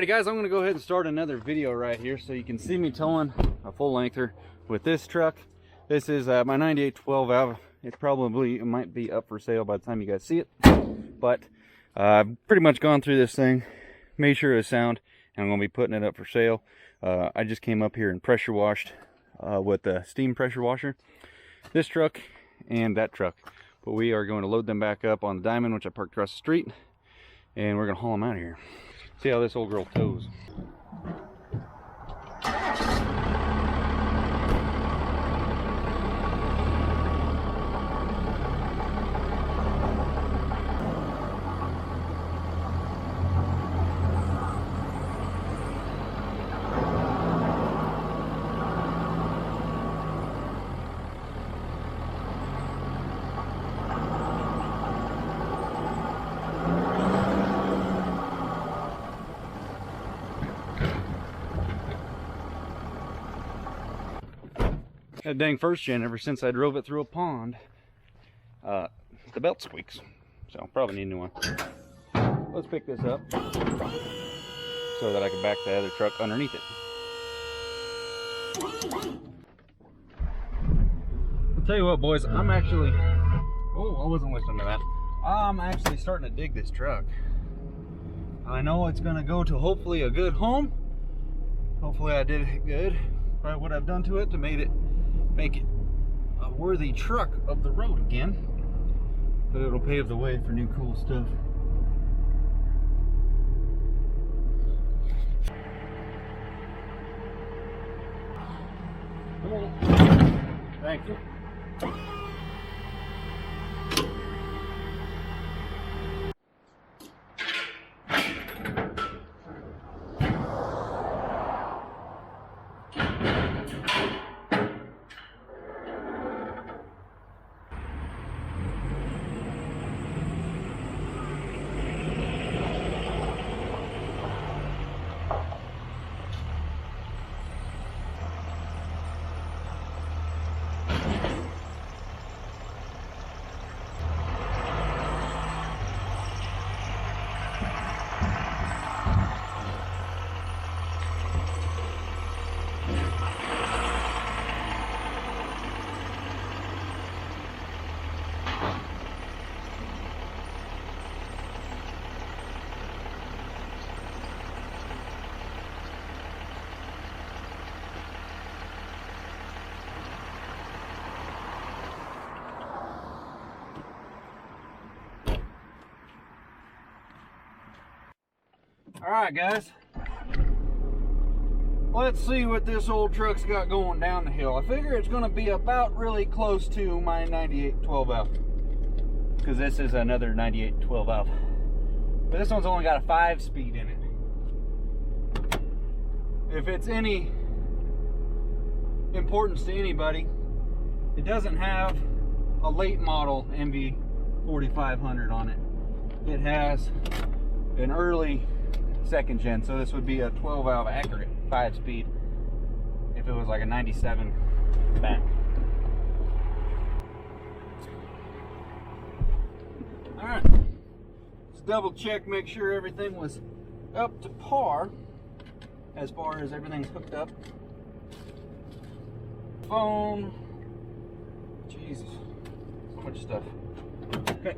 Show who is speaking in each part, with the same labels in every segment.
Speaker 1: Alrighty guys, I'm going to go ahead and start another video right here so you can see me towing a full lengther with this truck. This is my 98 12 valve. It might be up for sale by the time you guys see it. But I've pretty much gone through this thing, made sure it's sound, and I'm going to be putting it up for sale. I just came up here and pressure washed with the steam pressure washer this truck and that truck. But we are going to load them back up on the Diamond, which I parked across the street, and we're going to haul them out of here. See how this old girl tows. That dang first gen, ever since I drove it through a pond, the belt squeaks. So probably need a new one. Let's pick this up so that I can back the other truck underneath it. I'll tell you what, boys, I wasn't listening to that. I'm actually starting to dig this truck. I know it's gonna go to hopefully a good home. Hopefully I did it good by what I've done to it to make it a worthy truck of the road again, but it'll pave the way for new cool stuff. Come on. Thank you. Alright guys, let's see what this old truck's got going down the hill. I figure it's going to be about really close to my 98 12 valve, because this is another 98 12 valve, but this one's only got a 5-speed in it. If it's any importance to anybody, it doesn't have a late model MV 4500 on it. It has an early second gen, so this would be a 12 valve accurate 5-speed if it was like a 97 back. All right, let's double check, make sure everything was up to par as far as everything's hooked up. Phone, Jesus, so much stuff. Okay.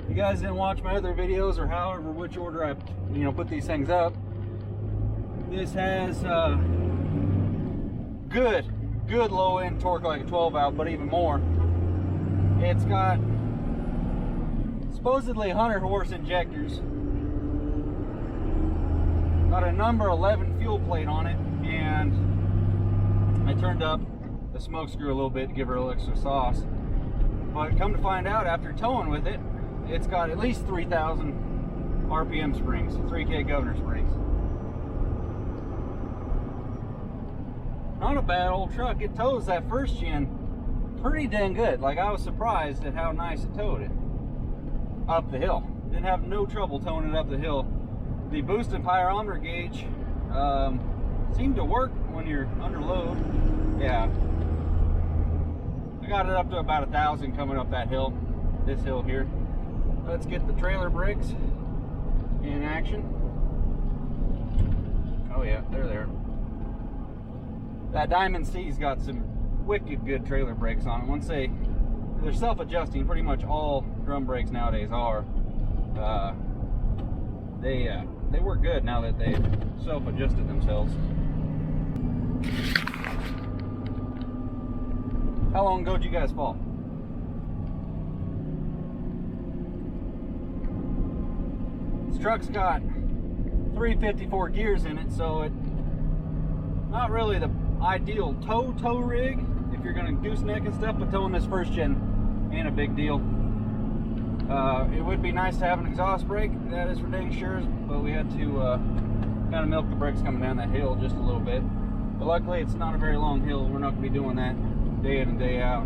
Speaker 1: You guys didn't watch my other videos, or however which order I put these things up. This has good low end torque like a 12 valve, but even more. It's got supposedly 100 horse injectors, got a number 11 fuel plate on it, and I turned up the smoke screw a little bit to give her a little extra sauce. But come to find out, after towing with it, it's got at least 3,000 RPM springs, 3K governor springs. Not a bad old truck. It tows that first gen pretty dang good. Like, I was surprised at how nice it towed it up the hill. Didn't have no trouble towing it up the hill. The boost and pyrometer gauge seemed to work when you're under load. Yeah, I got it up to about 1,000 coming up that hill, this hill here. Let's get the trailer brakes in action. Oh yeah, they're there. That Diamond C's got some wicked good trailer brakes on it. Once they're self-adjusting, pretty much all drum brakes nowadays are. They work good now that they've self-adjusted themselves. How long ago did you guys fall? This truck's got 354 gears in it, so it's not really the ideal tow rig if you're going to gooseneck and stuff, but towing this first gen ain't a big deal. It would be nice to have an exhaust brake, that is for dang sure, but we had to kind of milk the brakes coming down that hill just a little bit. But luckily it's not a very long hill, we're not going to be doing that day in and day out.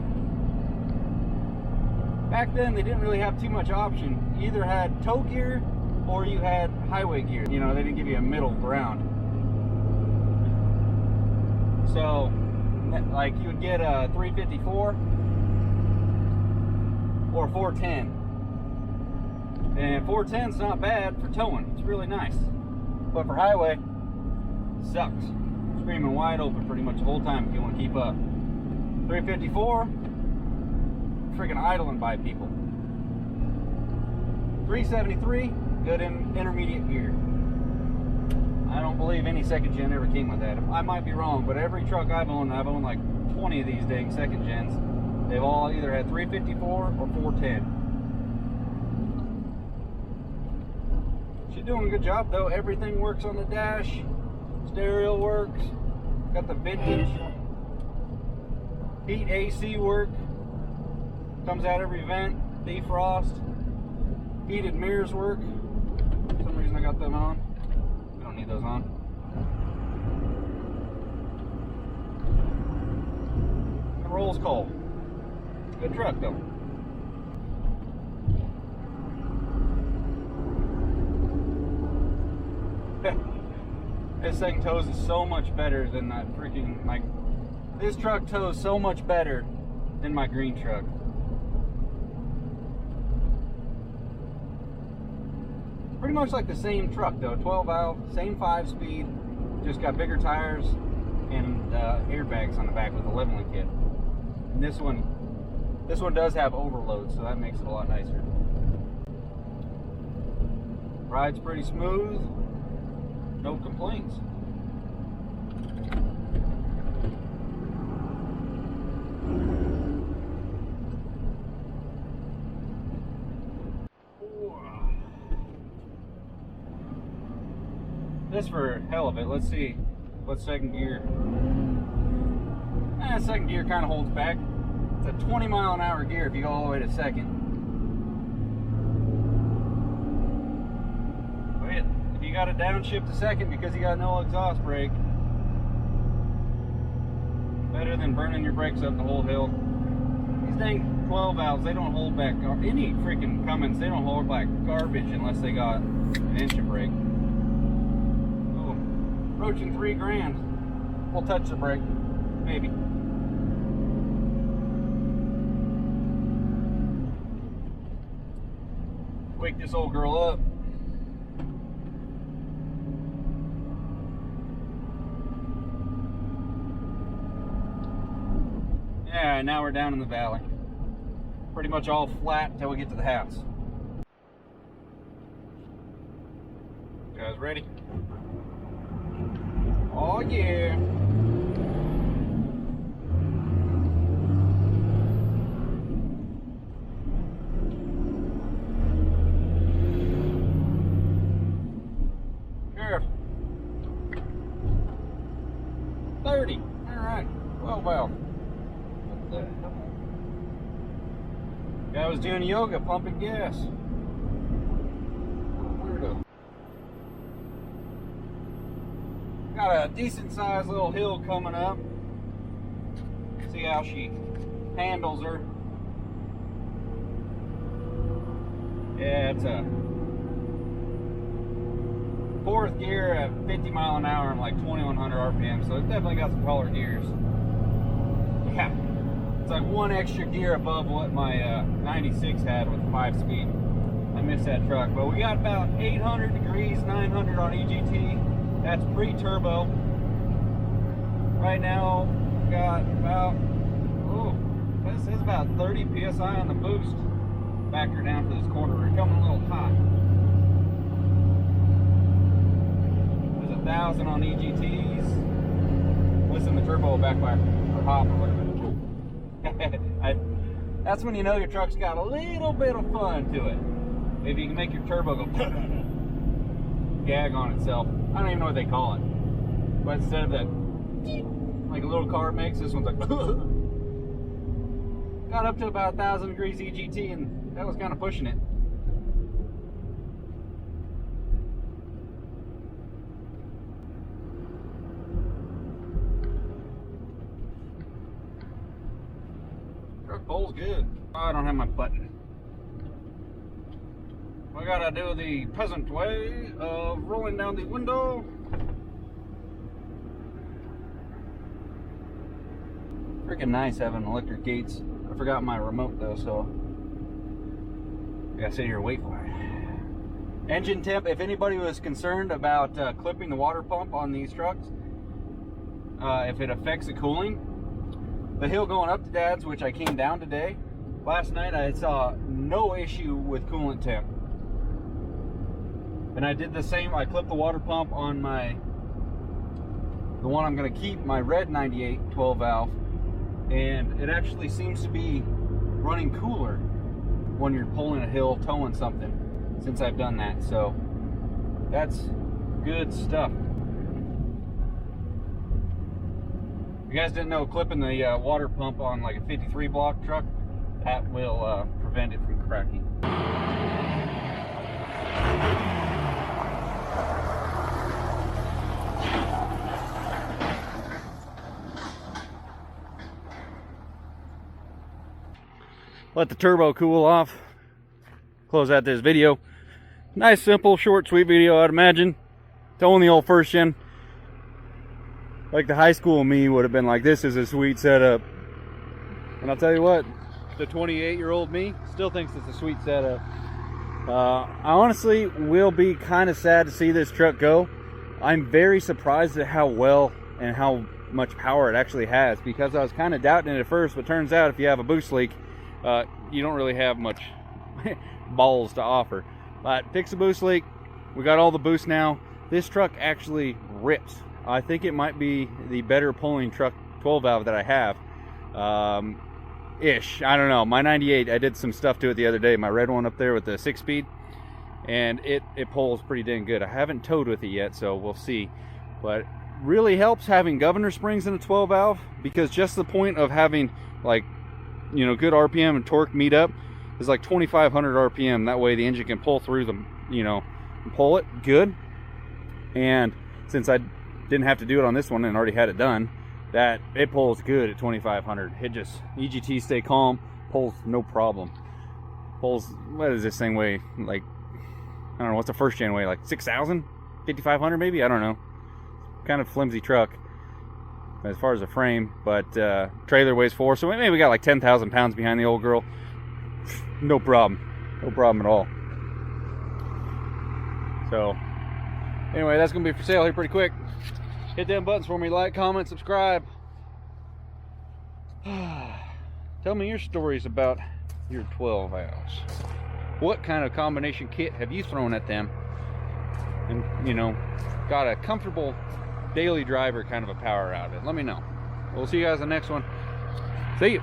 Speaker 1: Back then they didn't really have too much option. You either had tow gear or you had highway gear. You know, they didn't give you a middle ground. So, like you would get a 354 or 410. And 410's not bad for towing. It's really nice. But for highway, it sucks. Screaming wide open pretty much the whole time if you want to keep up. 354, freaking idling by people. 373, good in intermediate gear. I don't believe any second gen ever came with that. I might be wrong, but every truck I've owned like 20 of these dang second gens. They've all either had 354 or 410. She's doing a good job though. Everything works on the dash. Stereo works. Got the vintage heat AC work. Comes out every vent. Defrost. Heated mirrors work. For some reason I got them on. I don't need those on. It rolls coal. Good truck though. This thing tows is so much better than that freaking, this truck tows so much better than my green truck. Pretty much like the same truck though, 12 valve, same 5-speed, just got bigger tires and airbags on the back with a leveling kit. And this one does have overload, so that makes it a lot nicer. Ride's pretty smooth. No complaints. Just for hell of it, let's see what second gear. Second gear kind of holds back. It's a 20-mile-an-hour gear if you go all the way to second. You got to downshift to second because you got no exhaust brake. Better than burning your brakes up the whole hill. These dang 12 valves, they don't hold back any freaking Cummins. They don't hold back garbage unless they got an inch of brake. Oh, approaching $3 grand. We'll touch the brake, maybe. Wake this old girl up. Yeah, now we're down in the valley. Pretty much all flat until we get to the house. You guys ready? Oh yeah. Sheriff. 30. Alright. 12 valve. Guy was doing yoga, pumping gas. Weirdo. Got a decent sized little hill coming up. See how she handles her. Yeah, it's a 4th gear at 50 mile an hour and like 2100 RPM, so it's definitely got some taller gears. Yeah. It's like one extra gear above what my 96 had with 5-speed. That miss that truck. But we got about 800 degrees, 900 on EGT. That's pre-turbo. Right now, we got about, this is about 30 PSI on the boost. Back her down to this corner. We're coming a little hot. There's 1,000 on EGTs. Listen, the turbo will backfire or hop or whatever. That's when you know your truck's got a little bit of fun to it. Maybe you can make your turbo go gag on itself. I don't even know what they call it. But instead of that, like a little car makes, this one's like got up to about 1,000 degrees EGT, and that was kind of pushing it. Truck pulls good. Oh, I don't have my button. I gotta do the peasant way of rolling down the window. Freaking nice having electric gates. I forgot my remote though, so I gotta sit here and wait for it. Engine temp, if anybody was concerned about clipping the water pump on these trucks, if it affects the cooling, the hill going up to Dad's, which I came down today, last night I saw no issue with coolant temp. And I did the same, I clipped the water pump on the one I'm gonna keep, my red 98 12 valve, and it actually seems to be running cooler when you're pulling a hill, towing something, since I've done that. So that's good stuff. If you guys didn't know, clipping the water pump on like a 53 block truck, that will prevent it from cracking. Let the turbo cool off. Close out this video. Nice, simple, short, sweet video, I'd imagine. Towing the old first gen. Like the high school me would have been like, this is a sweet setup. And I'll tell you what, the 28-year-old me still thinks it's a sweet setup. I honestly will be kind of sad to see this truck go. I'm very surprised at how well and how much power it actually has, because I was kind of doubting it at first, but turns out if you have a boost leak, you don't really have much balls to offer. But fix the boost leak. We got all the boost now. This truck actually rips. I think it might be the better pulling truck 12 valve that I have. Ish. I don't know. My 98, I did some stuff to it the other day. My red one up there with the 6-speed. And it pulls pretty dang good. I haven't towed with it yet, so we'll see. But really helps having governor springs in a 12 valve, because just the point of having, like, you know, good RPM and torque meet up is like 2,500 RPM. That way the engine can pull through them, you know, pull it good. And since I didn't have to do it on this one and already had it done, that it pulls good at 2,500. It just, EGT stay calm, pulls no problem. Pulls, what does this thing weigh? Like, I don't know, what's the first gen weigh? Like 6,000? 5,500 maybe? I don't know. Kind of flimsy truck as far as the frame, but trailer weighs 4, so maybe we got like 10,000 pounds behind the old girl. No problem. No problem at all. So, anyway, that's going to be for sale here pretty quick. Hit them buttons for me, like, comment, subscribe. Tell me your stories about your 12 valves. What kind of combination kit have you thrown at them? And, you know, got a comfortable daily driver kind of a power out of it. Let me know. We'll see you guys in the next one. See you.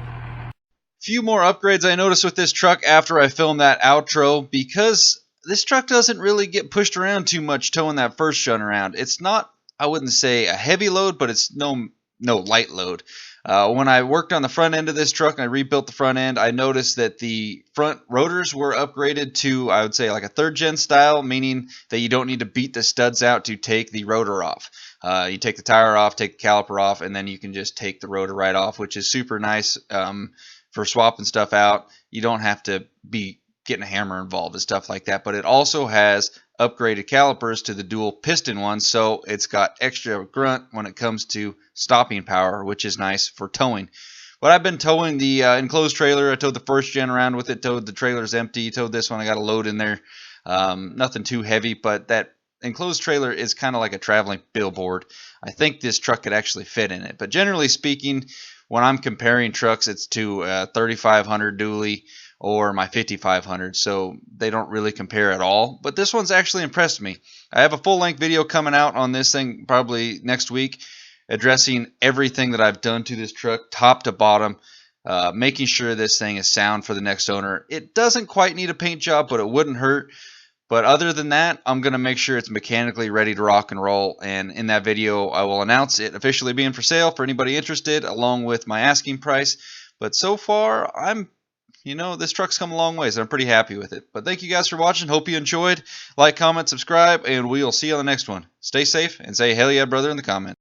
Speaker 2: Few more upgrades I noticed with this truck after I filmed that outro, because this truck doesn't really get pushed around too much towing that first gen around. It's not, I wouldn't say a heavy load, but it's no light load. When I worked on the front end of this truck and I rebuilt the front end, I noticed that the front rotors were upgraded to, I would say, like a 3rd gen style, meaning that you don't need to beat the studs out to take the rotor off. You take the tire off, take the caliper off, and then you can just take the rotor right off, which is super nice for swapping stuff out. You don't have to be getting a hammer involved and stuff like that. But it also has upgraded calipers to the dual piston ones, so it's got extra grunt when it comes to stopping power, which is nice for towing. But I've been towing the enclosed trailer. I towed the first gen around with it, towed the trailer's empty, towed this one. I got a load in there. Nothing too heavy, but that enclosed trailer is kind of like a traveling billboard. I think this truck could actually fit in it. But generally speaking, when I'm comparing trucks, it's to a 3500 dually or my 5500, so they don't really compare at all. But this one's actually impressed me. I have a full-length video coming out on this thing probably next week, addressing everything that I've done to this truck, top to bottom, making sure this thing is sound for the next owner. It doesn't quite need a paint job, but it wouldn't hurt. But other than that, I'm going to make sure it's mechanically ready to rock and roll. And in that video, I will announce it officially being for sale for anybody interested, along with my asking price. But so far, this truck's come a long ways. I'm pretty happy with it. But thank you guys for watching. Hope you enjoyed. Like, comment, subscribe, and we'll see you on the next one. Stay safe and say hell yeah, brother in the comments.